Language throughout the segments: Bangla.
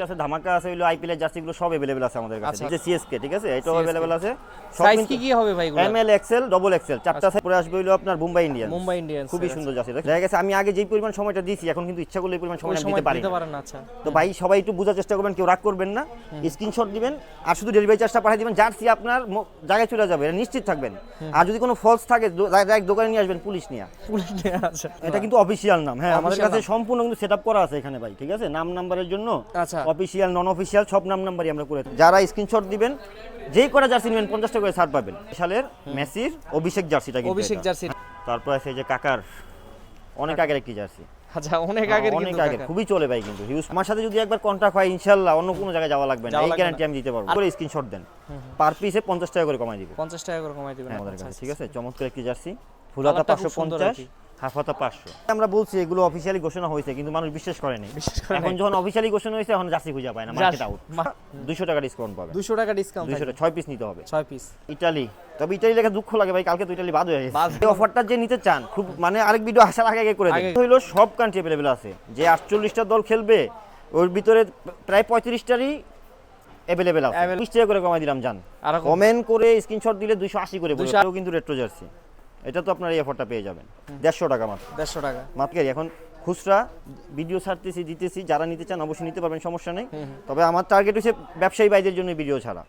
আছে ধামাকা আছে হলো আইপিএল এর জার্সিগুলো সব अवेलेबल আছে আমাদের কাছে। যে সিএসকে ঠিক আছে, এটাও अवेलेबल আছে। সাইজ কি হবে ভাই এগুলো? এমএল এক্সএল ডাবল এক্সএল চারটা সাইজ পরে আসবে হলো আপনার মুম্বাই ইন্ডিয়ান্স। মুম্বাই ইন্ডিয়ান্স খুবই সুন্দর জার্সি। দেখা গেছে আমি আগে যেই পরিমাণ সময়টা দিয়েছি এখন কিন্তু ইচ্ছা করলে এই পরিমাণ সময় দিতে পারি না। আচ্ছা তো ভাই সবাই একটু বোঝার চেষ্টা করবেন, কেউ রাগ করবেন না, স্ক্রিনশট দিবেন আর শুধু ডেলিভারি চার্জটা পাঠিয়ে দিবেন, জার্সি আপনার জায়গায় চলে যাবে, এটা নিশ্চিত থাকবেন। আর যদি কোনো ফলস থাকে ডাইরেক্ট দোকানে নিয়ে আসবেন, পুলিশ নিয়ে। আচ্ছা, এটা কিন্তু অফিশিয়াল নাম। হ্যাঁ, আমাদের কাছে সম্পূর্ণ কিন্তু সেটআপ করা আছে এখানে ভাই, ঠিক আছে। নাম নাম্বারের জন্য আচ্ছা অফিশিয়াল নন অফিশিয়াল সব নাম নাম্বারই আমরা করে থাকি। যারা স্ক্রিনশট দিবেন যেই কটা জার্সি নেবেন 50 টাকা করে ছাড় পাবেন। সালের মেসির অভিষেক জার্সিটা কিন্তু অভিষেক জার্সি। তারপর আছে এই যে কাকার অনেক আগের একটি জার্সি। আচ্ছা, অনেক আগের অনেক আগে, খুবই চলে ভাই কিন্তু হিউজ। আমার সাথে যদি একবার কন্টাক্ট হয় ইনশাআল্লাহ অন্য কোনো জায়গায় যাওয়া লাগবে না, এই গ্যারান্টি আমি দিতে পারবো। করে স্ক্রিনশট দেন, পার পিসে 50 টাকা করে কমাই দিব। 50 টাকা করে কমাই দিবেন আমাদের কাছে, ঠিক আছে। চমৎকার একটি জার্সি, ফুল হাতা 550, হাফ হাতা 500। আমরা বলছি এগুলো অফিশিয়ালি ঘোষণা হয়েছে কিন্তু মানুষ বিশ্বাস করেনি। এখন যখন অফিশিয়ালি ঘোষণা হয়েছে এখন জার্সি খুঁজে পায় না, মার্কেট আউট। 200 টাকা ডিসকাউন্ট পাবে। 200 টাকা ডিসকাউন্ট, 200 6 পিস নিতে হবে। 6 পিস ইতালি। তবে ইতালি লেখা দুঃখ লাগে ভাই, কালকে তো ইতালি বাদ হয়ে গেছে। এই অফারটা যে নিতে চান খুব মানে আরেক ভিডিও আসার আগে করে দেন। হইলো সব কান্ট্রি अवेलेबल আছে। যে 48টা দল খেলবে ওর ভিতরে প্রায় 35টারই अवेलेबल আছে। 20 টাকা করে কমাই দিলাম জান। কমেন্ট করে স্ক্রিনশট দিলে 280 করে বলবো। এটাও কিন্তু রেট্রো জার্সি। এটা তো আপনার এই অফারটা পেয়ে যাবেন 150 টাকা মাত্র। 150 টাকা মাত্র। এখন খুচরা ভিডিও ছাড়তেছি দিতেছি, যারা নিতে চান অবশ্যই নিতে পারবেন, সমস্যা নেই। তবে আমার টার্গেট হচ্ছে ব্যবসায়ী ভাইদের জন্য ভিডিও ছাড়া।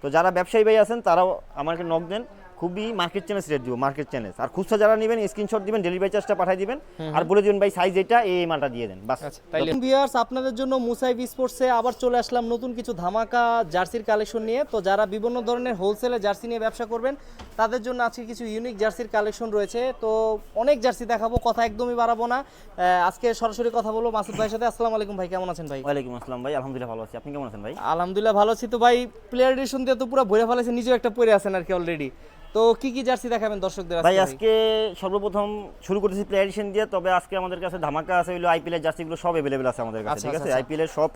তো যারা ব্যবসায়ী ভাই আছেন তারাও আমাকে নক দেন, খুবই মার্কেট চ্যালেঞ্জ রেট দিব, মার্কেট চ্যালেঞ্জ। আর খুচরা যারা নেবেন স্ক্রিনশট দিবেন, ডেলিভারি চার্জটা পাঠিয়ে দিবেন আর বলে দিবেন ভাই সাইজ এটা এই মালটা দিয়ে দেন, বাস। তাইলে ভিউয়ার্স, আপনাদের জন্য মুসাইব স্পোর্টসে আবার চলে আসলাম নতুন কিছু ধামাকা জার্সির কালেকশন নিয়ে। তো যারা বিভিন্ন ধরনের হোলসেলে জার্সি নিয়ে ব্যবসা করবেন তাদের জন্য আজকে কিছু ইউনিক জার্সির কালেকশন রয়েছে। তো অনেক জার্সি দেখাবো, কথা একদমই বাড়াবো না। আজকে সরাসরি কথা বলবো মাসুদ ভাইয়ের সাথে। আসসালামু আলাইকুম ভাই, কেমন আছেন ভাই? ওয়ালাইকুম আসসালাম ভাই, আলহামদুলিল্লাহ ভালো আছি। আপনি কেমন আছেন ভাই? আলহামদুলিল্লাহ ভালো আছি। তো ভাই প্লেয়ার এডিশন দিয়ে তো পুরো ভরে ফেলেছে, নিজেও একটা পরে আছেন আর কি অলরেডি। তো কি কি জার্সি দেখাবেন দর্শকদের ভাই? আজকে সর্বপ্রথম শুরু করতেছি প্লেয়ার এডিশন দিয়ে। তবে আজকে আমাদের কাছে ধামাকা আছে হলো আইপিএল এর জার্সিগুলো সব अवेलेबल আছে আমাদের কাছে, ঠিক আছে। আইপিএল এর সব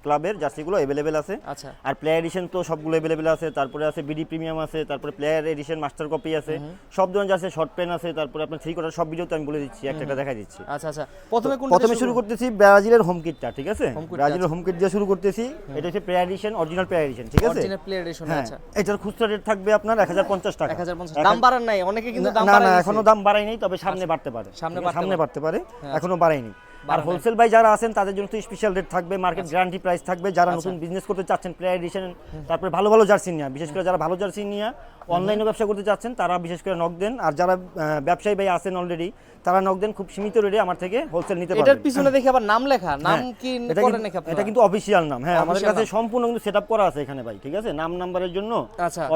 ক্লাবের জার্সিগুলো अवेलेबल আছে। আচ্ছা। আর প্লেয়ার এডিশন তো সবগুলো अवेलेबल আছে। তারপরে আছে বিডি প্রিমিয়াম আছে, তারপরে প্লেয়ার এডিশন মাস্টার কপি আছে, সব ধরনের জার্সি, শর্ট পেন আছে, তারপরে আপনার 3 কোয়ার্টার সব ভিডিওতে আমি বলে দিচ্ছি, একটা দেখাই দিচ্ছি। আচ্ছা আচ্ছা, প্রথমে শুরু করতেছি ব্রাজিলের হোম কিটটা, ঠিক আছে। ব্রাজিলের হোম কিট দিয়ে শুরু করতেছি। এটা হচ্ছে player addition, original player addition, ঠিক আছে। Original player addition. আচ্ছা, এটার খুচরা রেট থাকবে আপনার 1050 টাকা। 1050। দাম বাড়ান নাই? অনেকে কিন্তু দাম বাড়ায় না, এখনো দাম বাড়াই নাই, তবে সামনে বাড়তে পারে, সামনে বাড়তে পারে, এখনো বাড়ায়নি। আর হোলসেল ভাই যারা আছেন তাদের জন্য তো স্পেশাল রেট থাকবে, মার্কেট গ্যারান্টি প্রাইস থাকবে। যারা নতুন বিজনেস করতে চাচ্ছেন প্লেয়ার এডিশন, তারপরে ভালো ভালো জার্সি নিয়ে, বিশেষ করে যারা ভালো জার্সি নিয়ে অনলাইনে ব্যবসা করতে চাচ্ছেন তারা বিশেষ করে নক দেন। আর যারা ব্যবসায়ী ভাই আছেন অলরেডি তারা নক দেন, খুব সীমিত রেটে আমার থেকে হোলসেল নিতে পারবেন। এটার পিছনে দেখি আবার নাম লেখা, নাম কি করে নাকি আপনারা? এটা কিন্তু অফিশিয়াল নাম। হ্যাঁ, আমাদের কাছে সম্পূর্ণ কিন্তু সেটআপ করা আছে এখানে ভাই, ঠিক আছে। নাম নাম্বারের জন্য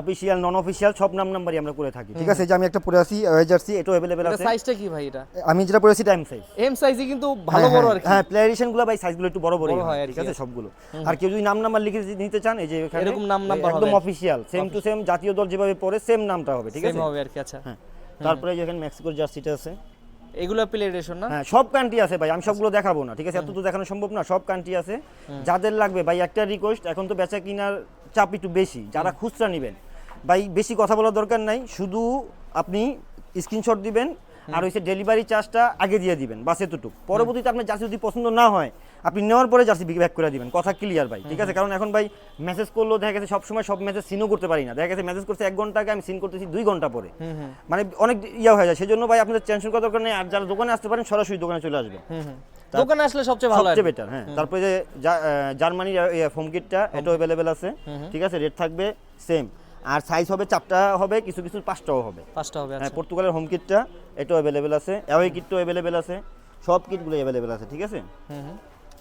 অফিশিয়াল নন অফিশিয়াল সব নাম নাম্বারই আমরা করে থাকি, ঠিক আছে। যে আমি একটা পরে আছি ওই জার্সি, এটাও अवेलेबल আছে। সাইজটা কি ভাই এটা? আমি যেটা পরে আছি টাইম সাইজ, এম সাইজই কিন্তু ভালো বড় আর কি। হ্যাঁ, প্লেয়ার এডিশন গুলো ভাই সাইজগুলো একটু বড় বড় হয়, ঠিক আছে সবগুলো। আর কেউ যদি নাম নাম্বার লিখে নিতে চান এই যে এখানে এরকম নাম নাম্বার একদম অফিশিয়াল সেম টু সেম, জাতীয় দল যেভাবে পড়ে সেম নামটা হবে, ঠিক আছে, সেম হবে আর কি। আচ্ছা, হ্যাঁ। তারপরে যেখানে মেক্সিকোর জার্সিটা আছে, এগুলো প্লেয়ার এডিশন না? হ্যাঁ, সব কান্ট্রি আছে ভাই, আমি সবগুলো দেখাবো না, ঠিক আছে, এত তো দেখানো সম্ভব না। সব কান্ট্রি আছে। যাদের লাগবে ভাই একটা রিকোয়েস্ট, এখন তো বেচা কিনার চাপ একটু বেশি, যারা খুচরা নেবেন ভাই বেশি কথা বলার দরকার নাই, শুধু আপনি স্ক্রিনশট দিবেন আর হচ্ছে ডেলিভারি চার্জটা আগে দিয়ে দিবেন, বাস এতটুকু। পরবর্তীতে আপনার জার্সি যদি পছন্দ না হয় আপনি নেওয়ার পরে জার্সি ব্যাক করে দিবেন, কথা ক্লিয়ার ভাই, ঠিক আছে। কারণ এখন ভাই মেসেজ করলেও দেখা গেছে সবসময় সব মেসেজ সিনও করতে পারি না, দেখা গেছে মেসেজ করছে 1 ঘন্টা আগে, আমি সিন করতেছি 2 ঘন্টা পরে, মানে অনেক ইয়ে হয়ে যায়। সেজন্য ভাই আপনাদের টেনশন করার দরকার নেই। আর যারা দোকানে আসতে পারেন সরাসরি দোকানে চলে আসবেন, দোকানে আসলে সবচেয়ে ভালো, সবচেয়ে বেটার। হ্যাঁ, তারপরে যে জার্মানির ফোম কিটটা এটাও अवेलेबल আছে, ঠিক আছে। রেট থাকবে সেম, আর সাইজ হবে 4টা হবে, কিছু কিছু 5টাও হবে, 5টা হবে। হ্যাঁ, পর্তুগালের হোম কিটটা এটাও अवेलेबल আছে, অ্যাওয়ে কিটটাও अवेलेबल আছে, সব কিটগুলো अवेलेबल আছে, ঠিক আছে।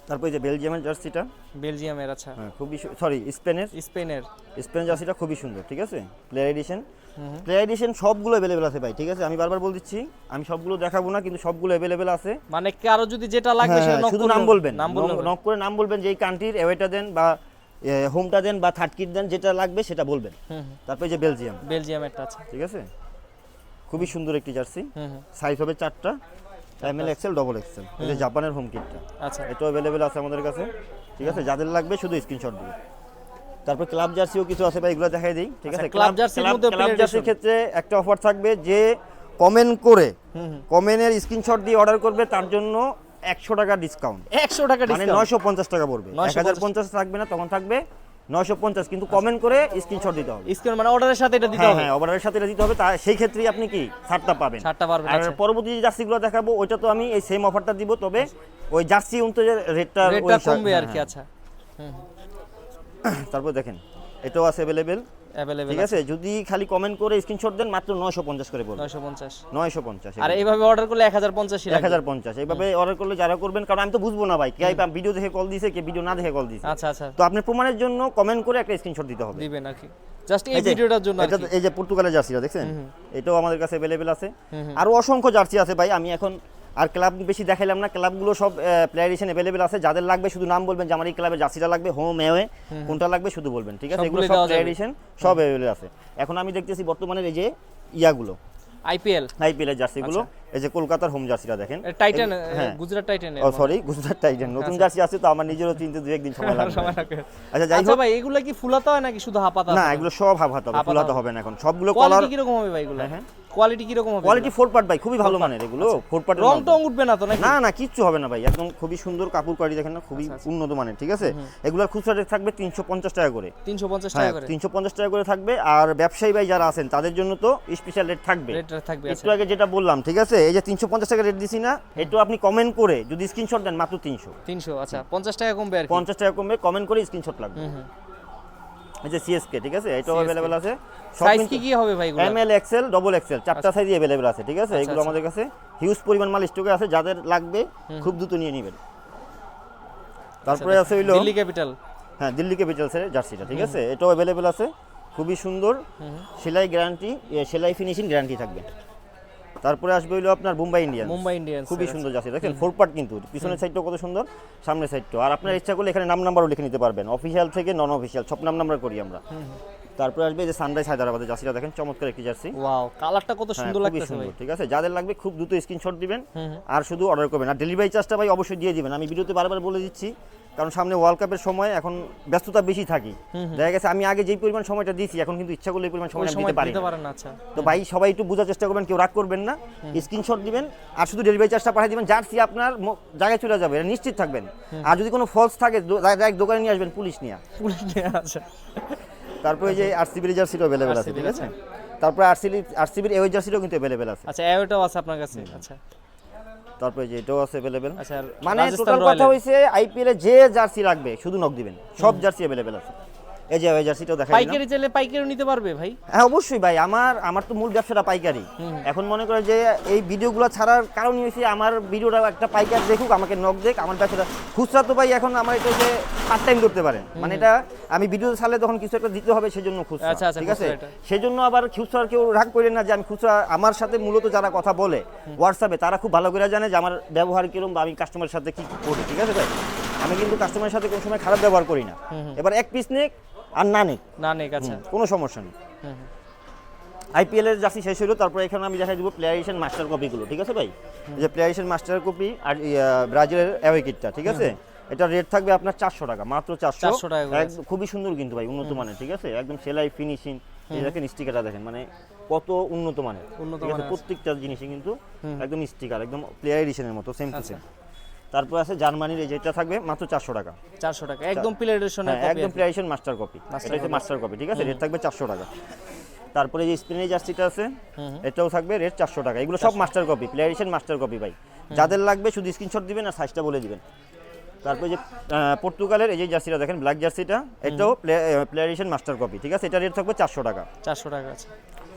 তারপরে যে বেলজিয়ামের জার্সিটা, বেলজিয়ামের, আচ্ছা, হ্যাঁ, খুবই সরি স্পেনের জার্সিটা খুবই সুন্দর, ঠিক আছে। প্লেয়ার এডিশন সবগুলো अवेलेबल আছে ভাই, ঠিক আছে। আমি বারবার বল দিচ্ছি, আমি সবগুলো দেখাবো না, কিন্তু সবগুলো अवेलेबल আছে। মানে কারো যদি যেটা লাগবে সেটা শুধু নাম বলবেন, নক করে নাম বলবেন যে এই কান্ট্রির অ্যাওয়েটা দেন বা হোমটা দেন বা থার্ড কিট দেন, যেটা লাগবে সেটা বলবেন। তারপরে যে বেলজিয়ামেরটা আছে, ঠিক আছে, খুবই সুন্দর একটি জার্সি। সাইজ হবে 4টা, এমএল এক্সএল ডাবল এক্সএল। এই যে জাপানের হোম কিটটা, আচ্ছা, এটাও अवेलेबल আছে আমাদের কাছে, ঠিক আছে। যাদের লাগবে শুধু স্ক্রিনশট দিবেন। তারপর ক্লাব জার্সিও কিছু আছে ভাই, এগুলো দেখাই দেই, ঠিক আছে। ক্লাব জার্সির ক্ষেত্রে একটা অফার থাকবে, যে কমেন্ট করে কমেন্টের স্ক্রিনশট দিয়ে অর্ডার করবে তার জন্য 100 টাকা ডিসকাউন্ট, 100 টাকা মানে ডিসকাউন্ট, 950 টাকা পড়বে। 1050 থাকবে না, তখন থাকবে 950, কিন্তু কমেন্ট করে স্ক্রিনশট দিতে হবে। স্ক্রিন মানে অর্ডারের সাথে এটা দিতে হ্যাঁ হবে। হ্যাঁ, অর্ডারের সাথে এটা দিতে হবে, তা সেই ক্ষেত্রেই আপনি কি ছাড়টা পাবেন। ছাড়টা পারবেন। আর আচ্ছা, পরবর্তী যে জার্সিগুলো দেখাবো ওইটা তো আমি এই সেম অফারটা দিব, তবে ওই জার্সি অনুযায়ী রেটটা কমবে আর কি। আচ্ছা, তারপর দেখেন এটাও আছে अवेलेबल, अवेलेबल ঠিক আছে। যদি খালি কমেন্ট করে স্ক্রিনশট দেন মাত্র 950 করে পড়বে। 950। 950 আর এইভাবে অর্ডার করলে 1050 ই লাগবে। 1050 এইভাবে অর্ডার করলে যারা করবেন, কারণ আমি তো বুঝবো না ভাই কে ভিডিও দেখে কল দিয়েছে কে ভিডিও না দেখে কল দিয়েছে। আচ্ছা আচ্ছা, তো আপনি প্রমাণের জন্য কমেন্ট করে একটা স্ক্রিনশট দিতে হবে, দিবেন আর কি, জাস্ট এই ভিডিওটার জন্য আর এটা কি। এই যে পর্তুগালের জার্সিটা দেখছেন, এটাও আমাদের কাছে अवेलेबल আছে। আরো অসংখ্য জার্সি আছে ভাই, আমি এখন আর ক্লাব বেশি দেখাইলাম না, ক্লাবগুলো সব প্লেয়ার এডিশন अवेलेबल আছে। যাদের লাগবে শুধু নাম বলবেন যে আমার এই ক্লাবের জার্সিটা লাগবে, হোম অ্যাওয়ে কোনটা লাগবে শুধু বলবেন, ঠিক আছে। এগুলো সবগুলোই সব দেওয়া প্লেয়ার যাবে। এডিশন সব अवेलेबल আছে। এখন আমি দেখতেছি বর্তমানে এই যে ইয়াগুলো আইপিএল আইপিএল এর জার্সিগুলো, এই যে কলকাতার হোম জার্সিটা দেখেন, টাইটান, হ্যাঁ। গুজরাট টাইটান। ও সরি, গুজরাট টাইটান নতুন জার্সি আছে তো আমার নিজেরও চিনতে দু একদিন সময় লাগবে। সময় লাগবে। আচ্ছা যাই আচ্ছা হোক, ভাই, এগুলা কি ফুলাতে হয় নাকি শুধু হাফাতে? না এগুলো সব হাফ হাত হবে, হাফ হাত ফুলাতে হবে। হবে না এখন, সবগুলো কলার কোয়ালিটি কি রকম হবে ভাই এগুলা? হ্যাঁ। কোয়ালিটি কি রকম হবে? কোয়ালিটি 4 পার্ট ভাই, খুবই ভালো মানের এগুলো, 4 পার্টের রং টং উঠবে না তো নাকি? না না, কিচ্ছু হবে না ভাই, একদম খুবই সুন্দর কাপড় কোয়ালিটি দেখেন না, খুবই উন্নত মানের, ঠিক আছে। এগুলোর খুচরা রেট থাকবে 350 টাকা করে। 350 হ্যাঁ, টাকা করে 350 টাকা করে থাকবে। আর ব্যবসায়ী ভাই যারা আছেন তাদের জন্য তো স্পেশাল রেট থাকবে। রেটটা থাকবে। আচ্ছা, একটু আগে যেটা বললাম, ঠিক আছে, এই যে 350 টাকা রেট দিছি না, একটু আপনি কমেন্ট করে যদি স্ক্রিনশট দেন মাত্র 300। 300। আচ্ছা, 50 টাকা কমবে আর কি। 50 টাকা কমবে, কমেন্ট করে স্ক্রিনশট লাগবে। এই যে সিএসকে, ঠিক আছে, এটাও CSK अवेलेबल আছে। সাইজ কি কি হবে ভাই এগুলা? এমএল, এক্সেল, ডবল এক্সেল চারটা সাইজই अवेलेबल আছে, ঠিক আছে। এগুলো আমাদের কাছে হিউজ পরিমাণ মাল স্টকে আছে, যাদের লাগবে খুব দ্রুত নিয়ে নেবেন। তারপরে আছে হইলো দিল্লি ক্যাপিটাল। হ্যাঁ, দিল্লি ক্যাপিটালসের জার্সিটা, ঠিক আছে, এটাও अवेलेबल আছে, খুবই সুন্দর, সেলাই গ্যারান্টি, সেলাই ফিনিশিং গ্যারান্টি থাকবে। তারপরে আসবে হইলো আপনার মুম্বাই ইন্ডিয়ান্স। মুম্বাই ইন্ডিয়ান্স খুবই সুন্দর জার্সি দেখেন, 4 পার্ট কিন্তু, পিছনের সাইডটাও কত সুন্দর, সামনের সাইডটাও। আর আপনার ইচ্ছা করলে এখানে নাম নাম্বারও লিখে নিতে পারবেন, অফিশিয়াল থেকে নন অফিশিয়াল সব নাম নাম্বার করি আমরা। তারপরে আসবে এই যে সানরাইজ হায়দ্রাবাদের জার্সিটা দেখেন, চমৎকার একটি জার্সি। ওয়াও, কালারটা কত হ্যাঁ, সুন্দর খুবই লাগতেছে ভাই। সুন্দর, ঠিক আছে। যাদের লাগবে খুব দ্রুত স্ক্রিনশট দিবেন আর শুধু অর্ডার করবেন। আর ডেলিভারি চার্জটা ভাই অবশ্যই দিয়ে দিবেন, আমি ভিডিওতে বারবার বলে দিচ্ছি, কারণ সামনে ওয়ার্ল্ড কাপের সময় এখন ব্যস্ততা বেশি থাকি। দেখা গেছে আমি আগে যেই পরিমাণ সময়টা দিয়েছি, এখন কিন্তু ইচ্ছা করলে এই পরিমাণ সময় ওই আমি সময় দিতে পারি দিতে না। পারেন না। আচ্ছা, তো ভাই সবাই একটু বোঝার চেষ্টা করবেন, কেউ রাগ করবেন না, স্ক্রিনশট দিবেন আর শুধু ডেলিভারি চার্জটা পাঠিয়ে দিবেন, জার্সি আপনার জায়গায় চলে যাবে, এটা নিশ্চিত থাকবেন। আর যদি কোনো ফলস থাকে ডাইরেক্ট দোকানে নিয়ে আসবেন, পুলিশ নিয়ে। আচ্ছা। তারপরে যে আরসিবির জার্সিটা अवेलेबल আছে, ঠিক আছে। তারপরে আরসিবির এওয়ে জার্সিটাও কিন্তু अवेलेबल আছে। আচ্ছা, এটাও আছে আপনার কাছে। আচ্ছা, তারপরে যে এটাও আছে अवेलेबल। আচ্ছা, আর মানে রাজস্থান টোটাল কথা রয়্যালের হইছে আইপিএল এ যে জার্সি লাগবে শুধু নক দিবেন, সব জার্সি अवेलेबल আছে। এই যে ওই জার্সিটাও দেখাই দিলাম। পাইকারি চাইলে পাইকারিও নিতে পারবে ভাই? হ্যাঁ অবশ্যই ভাই, আমার তো মূল ব্যবসাটা পাইকারি। এখন মনে করে যে এই ভিডিওগুলো ছাড়ার কারণই হয়েছে আমার ভিডিওটা একটা পাইকার দেখুক, আমাকে নক দেখ, আমার ব্যবসাটা খুচরা তো ভাই এখন আমার এটা যে পার্ট টাইম করতে পারেন, মানে এটা আমি ভিডিও ছাড়লে তখন কিছু একটা দিতে হবে, সেজন্য খুচরা, আচ্ছা, আচ্ছা, ঠিক আছে। খুচরা এটা। সেজন্য আবার খুচরা কেউ রাগ করেন না যে আমি খুচরা, আমার সাথে মূলত যারা কথা বলে হোয়াটসঅ্যাপে তারা খুব ভালো করে জানে যে আমার ব্যবহার কিরকম বা আমি কাস্টমারের সাথে কি করি, ঠিক আছে ভাই। আমি কিন্তু কাস্টমারের সাথে কোনো সময় খারাপ ব্যবহার করি না। এবার এক পিস নেক আর না নেক, না নেক। আচ্ছা, কোনো সমস্যা নেই। আইপিএল এর জার্সি শেষ হলো, তারপরে এখানে আমি দেখাই দিব প্লেয়ার এডিশন মাস্টার কপিগুলো, ঠিক আছে ভাই। এই যে প্লেয়ার এডিশন মাস্টার কপি আর ব্রাজিলের অ্যাওয়ে কিটটা, ঠিক আছে। এটা রেট থাকবে আপনার 400 টাকা, মাত্র 400 টাকা করে। একদম খুবই সুন্দর কিন্তু ভাই, উন্নত মানের, ঠিক আছে। একদম সেলাই ফিনিশিং, এই দেখেন স্টিকারটা দেখেন, মানে কত উন্নত মানের, উন্নত ঠিক আছে। মানের। প্রত্যেকটা জিনিসই কিন্তু একদম স্টিকার, একদম প্লেয়ার এডিশনের মতো সেম টু আচ্ছা। সেম। তারপর আছে জার্মানির এই যেটা থাকবে মাত্র 400 টাকা। 400 টাকা একদম প্লেডেশনের হ্যাঁ, কপি। একদম প্লেয়ার এডিশন মাস্টার কপি, এটা হচ্ছে মাস্টার কপি, ঠিক আছে। রেট থাকবে 400 টাকা। তারপরে যে স্পেনের জার্সিটা আছে, এটাও থাকবে রেট 400 টাকা। এগুলো সব master copy, player addition master copy ভাই। যাদের লাগবে শুধু স্ক্রিনশট দিবেন আর সাইজটা বলে দিবেন। তারপরে যে পর্তুগালের এই যে জার্সিটা দেখেন, ব্ল্যাক জার্সিটা, এটাও প্লেয়ার এডিশন মাস্টার কপি, ঠিক আছে। এটা রেট থাকবে 400 টাকা। 400 টাকা আছে।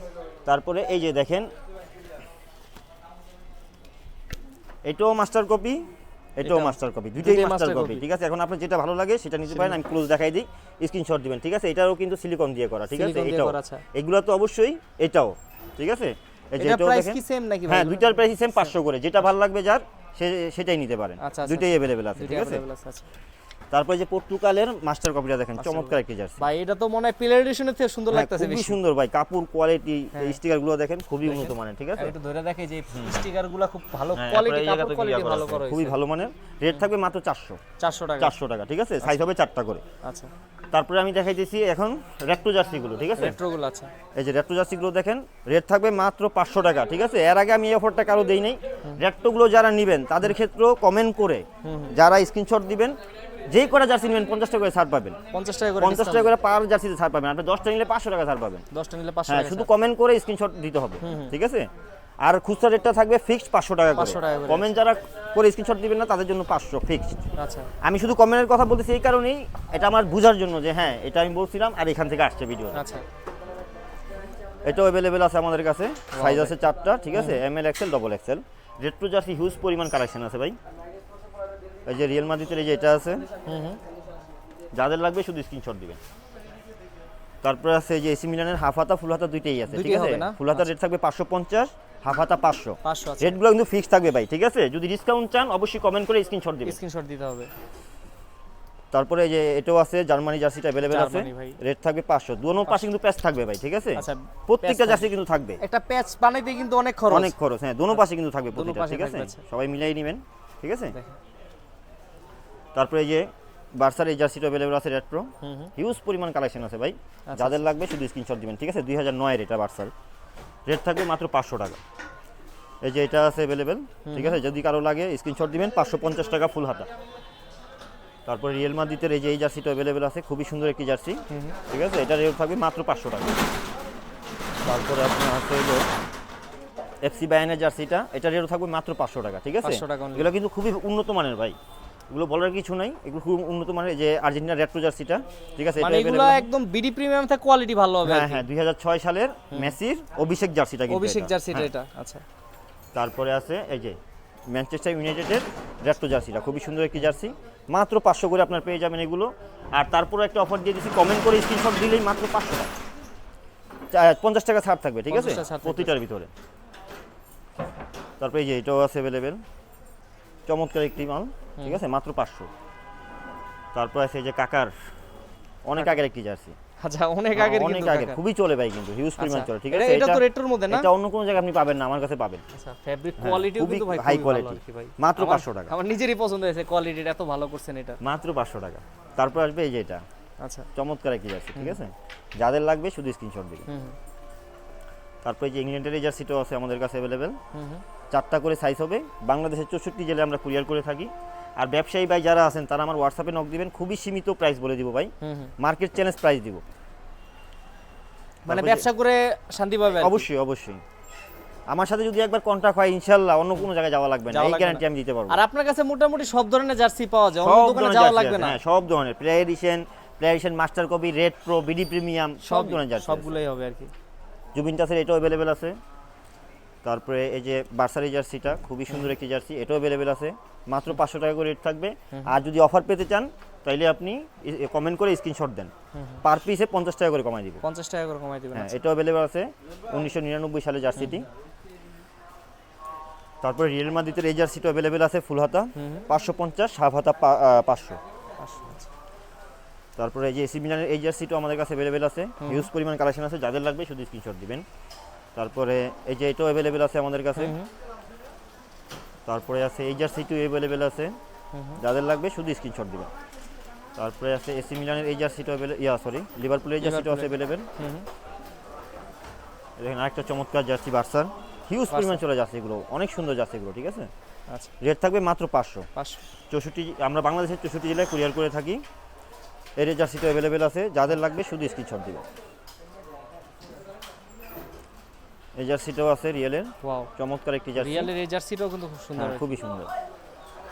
তারপরে এই যে দেখেন, এটাও মাস্টার কপি, এটাও মাস্টার কপি, দুইটাই মাস্টার কপি, ঠিক আছে। এখন আপনার যেটা ভালো লাগে সেটা নিতে পারেন, আমি ক্লোজ দেখাই দিই, স্ক্রিনশট দিবেন, ঠিক আছে। এটাও কিন্তু সিলিকন দিয়ে করা, ঠিক আছে। সিলিকন দিয়ে এটাও, করা, আচ্ছা। এগুলো তো অবশ্যই, এটাও, ঠিক আছে। এই যে এটা এটাও প্রাইস দেখেন, কি সেম নাকি ভাই? হ্যাঁ দুইটার প্রাইস সেম 500 করে, যেটা ভালো লাগবে যার সেটাই নিতে পারেন, আচ্ছা, দুইটাই अवेलेबल আছে, ঠিক আছে। available আছে। আচ্ছা, তারপরে যে পর্তুগালের মাস্টার কপিটা দেখেন, চমৎকার একটি জার্সি। ভাই এটা তো মনে হয় প্লে এডিশনের থেকে সুন্দর লাগতেছে খুবই বেশি। সুন্দর ভাই, কাপড় কোয়ালিটি, স্টিকার গুলো দেখেন খুবই উন্নত মানের, ঠিক আছে। একটু ধরে দেখে যে স্টিকার গুলো খুব ভালো হ্যাঁ, কোয়ালিটি, তারপরে এই জায়গা কাপড় থেকে কোয়ালিটি ইয়া করা ভালো আছে, করা খুবই হয়েছে। ভালো মানের। রেট থাকবে মাত্র 400 400 টাকা। 400 টাকা, ঠিক আছে। সাইজ হবে 4টা করে। আচ্ছা, তারপরে আমি দেখাইতেছি এখন রেট্রো জার্সি গুলো, ঠিক আছে। রেট্রো গুলো আছে। এই যে রেট্রো জার্সি গুলো দেখেন, রেট থাকবে মাত্র 500 টাকা, ঠিক আছে। এর আগে আমি এই অফারটা কারো দেই নাই। রেট্রো গুলো যারা নেবেন তাদের ক্ষেত্রেও কমেন্ট করে যারা স্ক্রিনশট দিবেন, যেই কটা জার্সি নেবেন 50 টাকা করে ছাড় পাবেন। 50 টাকা করে 50 টাকা করে পার জার্সিতে ছাড় পাবেন। আপনি 10টা নিলে 500 টাকা ছাড় পাবেন। 10টা নিলে 500 হ্যাঁ, টাকা। শুধু কমেন্ট করে স্ক্রিনশট দিতে হবে, ঠিক আছে। আর খুচরা রেটটা থাকবে ফিক্সড 500 টাকা করে। 500 টাকা করে। কমেন্ট যারা করে স্ক্রিনশট দিবেন না তাদের জন্য 500 ফিক্সড। আচ্ছা, আমি শুধু কমেন্টের কথা বলতেছি এই কারণেই, এটা আমার বোঝার জন্য যে হ্যাঁ এটা আমি বলছিলাম আর এখান থেকে আসছে ভিডিও। আচ্ছা, এটাও অ্যাভেলেবেল আছে আমাদের কাছে, সাইজ আছে 4টা, ঠিক আছে। M L, XL, double XL. Retro jersey huge পরিমাণ কালেকশন আছে ভাই। এই যে রিয়েল মাদ্রিদের এই যে এটা আছে, যাদের লাগবে শুধু স্ক্রিনশট দিবেন। তারপরে আছে এই যে এসি মিলানের হাফ হাতা ফুল হাতা দুইটাই আছে, ঠিক দুইটাই আছে। হবে না? ফুল হাতা রেট থাকবে 550, হাফ হাতা 500। 500 আছে। রেটগুলো কিন্তু ফিক্স থাকবে ভাই, ঠিক আছে। যদি ডিসকাউন্ট চান অবশ্যই কমেন্ট করে স্ক্রিনশট দিবেন। স্ক্রিনশট দিতে হবে। তারপরে এই যে এটাও আছে জার্মানি জার্সিটা অ্যাভেলেবেল আছে, জার্মানি ভাই। রেট থাকবে 500। দুনো পাশে কিন্তু প্যাচ থাকবে ভাই, ঠিক আছে। আচ্ছা, প্রত্যেকটা প্যাচ জার্সি কিন্তু থাকবে। একটা প্যাচ বানাইতে কিন্তু অনেক খরচ। অনেক খরচ, হ্যাঁ। দুনো পাশে কিন্তু থাকবে দুনো প্রতিটা, পাশে ঠিক আছে। থাকবে, আচ্ছা। সবাই মিলাই নেবেন, ঠিক আছে। দেখেন। তারপরে এই যে বার্সার এই জার্সিটা অ্যাভেলেবেল আছে রেট্রো, হিউজ পরিমাণ কালেকশন আছে ভাই। যাদের লাগবে শুধু স্ক্রিনশট দিবেন, ঠিক আছে। 2009 এর এটা বার্সার, রেট থাকবে মাত্র 500 টাকা। এই যে এটা আছে অ্যাভেলেবেল, ঠিক আছে। যদি কারো লাগে স্ক্রিনশট দিবেন, 550 টাকা ফুল হাতা। তারপরে রিয়েল মাদ্রিদের এই যে এই জার্সিটা অ্যাভেলেবেল আছে, খুবই সুন্দর একটি জার্সি, ঠিক আছে। এটা রেট থাকবে মাত্র 500 টাকা। তারপরে আপনার আছে হলো এফসি বায়ানের জার্সিটা, এটা রেট থাকবে মাত্র 500 টাকা, ঠিক আছে। 500 টাকা only। এগুলো কিন্তু খুবই উন্নত মানের ভাই, এগুলো বলার কিছু নাই, এগুলো খুব উন্নত মানের। এই যে আর্জেন্টিনা রেট্রো জার্সিটা, ঠিক আছে। মানে এটা এগুলো available আছে। একদম বিডি প্রিমিয়াম থেকে কোয়ালিটি ভালো হবে। হ্যাঁ হ্যাঁ, 2006 সালের মেসির অভিষেক জার্সিটা কিন্তু অভিষেক এটা। জার্সিটা হ্যাঁ। এটা। আচ্ছা, তারপরে আছে এই যে ম্যানচেস্টার ইউনাইটেডের রেট্রো জার্সিটা, খুবই সুন্দর একটি জার্সি, মাত্র 500 করে আপনার পেয়ে যাবেন এগুলো। আর তারপরে একটা অফার দিয়ে দিচ্ছি, কমেন্ট করে স্ক্রিনশট দিলেই মাত্র 500 টাকা, 50 টাকা ছাড় থাকবে, ঠিক আছে, 50 টাকা ছাড় থাকবে। প্রতিটার ভিতরে। তারপরে এই যে এটাও আছে অ্যাভেলেবেল, চমৎকার একটি মাল, ঠিক আছে, মাত্র 500। তারপর আছে এই যে কাকার, অনেক আগের একটি জার্সি, আচ্ছা, অনেক আগের অনেক কিন্তু আগে, কাকা। খুবই চলে ভাই, কিন্তু হিউজ পরিমাণ আচ্ছা, চলে, ঠিক এটা- আছে। এটা তো রেট্রোর মধ্যে না? এটা অন্য কোনো জায়গায় আপনি পাবেন না, আমার কাছে পাবেন। আচ্ছা, ফেব্রিক হ্যাঁ, কোয়ালিটিও খুবই কিন্তু ভাই হাই খুবই ভালো কোয়ালিটি, আর কি ভাই। মাত্র আমার- 500 টাকা। আমার নিজেরই পছন্দ হয়েছে, কোয়ালিটিটা এত ভালো করছেন এটা। মাত্র 500 টাকা। তারপর আসবে এই যে এটা, আচ্ছা, চমৎকার একটি জার্সি, ঠিক আছে। যাদের লাগবে শুধু স্ক্রিনশট দিবেন। তারপর এই যে ইংল্যান্ডের এই জার্সিটাও আছে আমাদের কাছে অ্যাভেলেবেল, 4টা করে সাইজ হবে। বাংলাদেশের 64 জেলায় আমরা কুরিয়ার করে থাকি। আর ব্যবসায়ী ভাই যারা আছেন তারা আমার হোয়াটসঅ্যাপে নক দিবেন, খুবই সীমিত প্রাইস বলে দিব ভাই, মার্কেট চ্যালেঞ্জ প্রাইস দিব। মানে তারপরে ব্যবসা করে শান্তি পাবে আর কি। অবশ্যই অবশ্যই, আমার সাথে যদি একবার কন্ট্যাক্ট হয় ইনশাআল্লাহ অন্য কোনো জায়গায় যাওয়া লাগবে না, যাওয়া এই লাগবে গ্যারান্টি না। আমি দিতে পারবো। আর আপনার কাছে মোটামুটি সব ধরনের জার্সি পাওয়া যায়, অন্য সব দোকানে ধরনের যাওয়া জার্সি লাগবে আছে, না। হ্যাঁ, সব ধরনের play addition, master copy, red pro, BD premium, সব ধরনের জার্সি আছে। সবগুলোই হবে আর কি। জুবিনটাসের এটাও অ্যাভেলেবেল আছে। তারপরে এই যে বার্সারি জার্সিটা, খুবই সুন্দর একটি জার্সি, এটাও অ্যাভেলেবেল আছে, মাত্র 500 টাকা করে রেট থাকবে। আর যদি অফার পেতে চান তাইলে আপনি কমেন্ট করে স্ক্রিনশট দেন, পার পিসে 50 টাকা করে কমাই দিব। 50 টাকা করে কমাই দিবেন। হ্যাঁ, এটাও অ্যাভেলেবেল আছে, 1999 সালে জার্সিটি। তারপরে রিয়েল মাদ্রিদের এই জার্সিটা অ্যাভেলেবেল আছে ফুল হাতা, 550, হাফ হাতা 500। তারপরে এই যে এসি মিলানের এই জার্সিটাও আমাদের কাছে অ্যাভেলেবেল আছে, হিউজ পরিমাণ কালেকশন আছে, যাদের লাগবে শুধু স্ক্রিনশট দিবেন। তারপরে এই যে এটাও অ্যাভেলেবেল আছে আমাদের কাছে। তারপরে আছে এই জার্সিটিও অ্যাভেলেবেল আছে, যাদের লাগবে শুধু স্ক্রিনশট দিবেন। তারপরে আছে এসি মিলানের এই জার্সিটাও লিভারপুলের এই জার্সিটাও আছে অ্যাভেলেবেল। দেখেন আরেকটা চমৎকার জার্সি বার্সার, হিউজ পরিমাণ চলে যাচ্ছে, এগুলো অনেক সুন্দর যাচ্ছে এগুলো, ঠিক আছে। আচ্ছা, রেট থাকবে মাত্র 500। 500। আমরা বাংলাদেশের 64 জেলায় কুরিয়ার করে থাকি। এর এই জার্সিটা অ্যাভেলেবেল আছে, যাদের লাগবে শুধু স্ক্রিনশট দিবেন। এই জার্সিটাও আছে রিয়েলের, ওয়াও, চমৎকার একটি জার্সি, রিয়ালের এই জার্সিটাও কিন্তু খুব সুন্দর। হ্যাঁ, খুবই সুন্দর।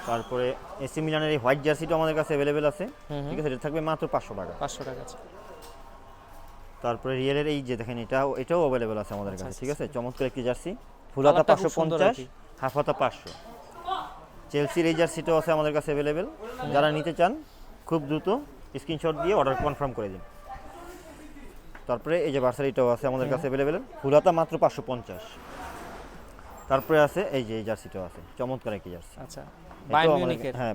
তারপরে এসি মিলানের এই হোয়াইট জার্সিটাও আমাদের কাছে অ্যাভেলেবেল আছে, ঠিক আছে, রেট থাকবে মাত্র 500 টাকা। 500 টাকা আছে। তারপরে রিয়েলের এই যে দেখেন এটাও অ্যাভেলেবেল আছে আমাদের কাছে, ঠিক আছে, চমৎকার একটি জার্সি, ফুল হাতা কালারটা খুব সুন্দর আর 550, কি। হাফ হাতা 500। চেলসির এই জার্সিটাও আছে আমাদের কাছে অ্যাভেলেবেল, যারা নিতে চান খুব দ্রুত স্ক্রিনশট দিয়ে অর্ডার কনফার্ম করে দিন। তারপরে এই যে বার্সারিটাও আছে আমাদের কাছে অ্যাভেলেবেল, ফুল হাতা মাত্র 550। তারপরে আছে এই যে এই জার্সিটাও আছে, চমৎকার একটি জার্সি। আচ্ছা, এটাও বায়ার্ন আমাদের- মিউনিখের। হ্যাঁ,